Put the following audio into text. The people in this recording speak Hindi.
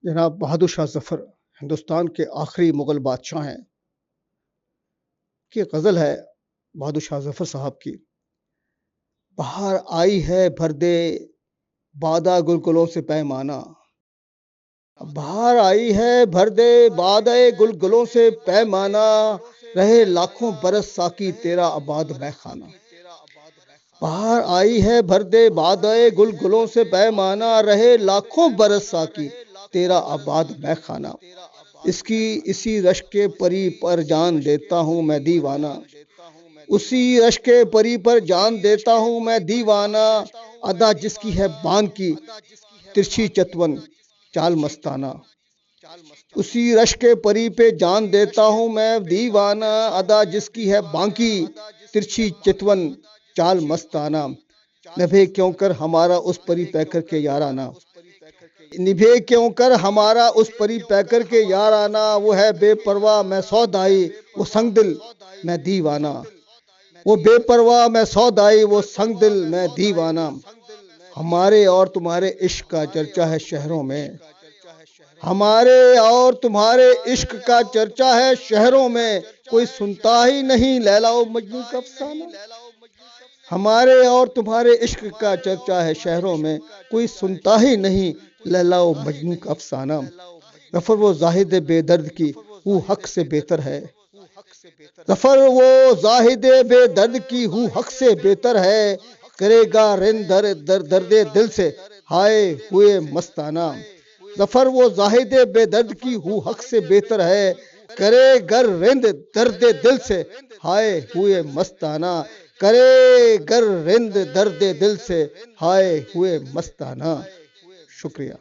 जनाब बहादुर शाह जफर हिंदुस्तान के आखिरी मुगल बादशाह हैं कि गज़ल है बहादुर शाह जफर साहब की। बाहर आई है भर दे बादा गुलगुलों से पैमाना। बाहर आई है भर दे बादे गुलगुलों से पैमाना। रहे लाखों बरस साकी तेरा आबाद मैं खाना। बाहर आई है भर दे बादे गुलगुलों से पैमाना। रहे लाखों बरस साकी तेरा आबाद मैं खाना। इसकी इसी रश के परी पर जान देता हूँ मैं दीवाना। उसी रश के परी पर जान देता हूँ मैं दीवाना। अदा जिसकी है बान की तिरछी चतवन चाल मस्ताना। उसी रश के परी पे जान देता हूँ मैं दीवाना। अदा जिसकी है बांकी तिरछी चितवन चाल मस्ताना। नभे क्यों कर हमारा उस परी पैकर के याराना। निभे क्यों कर हमारा उस परी पैकर के याराना। वो है बेपरवाह मैं सौदाई वो संग दिल मैं दीवाना। वो बेपरवाह मैं सौदाई वो संग दिल मैं दीवाना। हमारे और तुम्हारे इश्क का चर्चा है शहरों में। हमारे और तुम्हारे इश्क का चर्चा है शहरों में। कोई सुनता ही नहीं लैला और मजनू का अफसाना। हमारे और तुम्हारे इश्क का चर्चा है शहरों में। कोई सुनता ही नहीं लैला और मजनू का अफसाना। गफर वो जाहिद बेदर्द की हूँ हक से बेहतर है। गफर वो जाहिद बेदर्द की हूँ हक से बेहतर है। करेगा रिन दर्द दिल से हाय हुए मस्ताना। गफर वो जाहिद बेदर्द की हूँ हक से बेहतर है। करे गर रिंद दर्द दिल से हाय हुए मस्ताना। करे गर रिंद दर्द दिल से हाय हुए मस्ताना। शुक्रिया।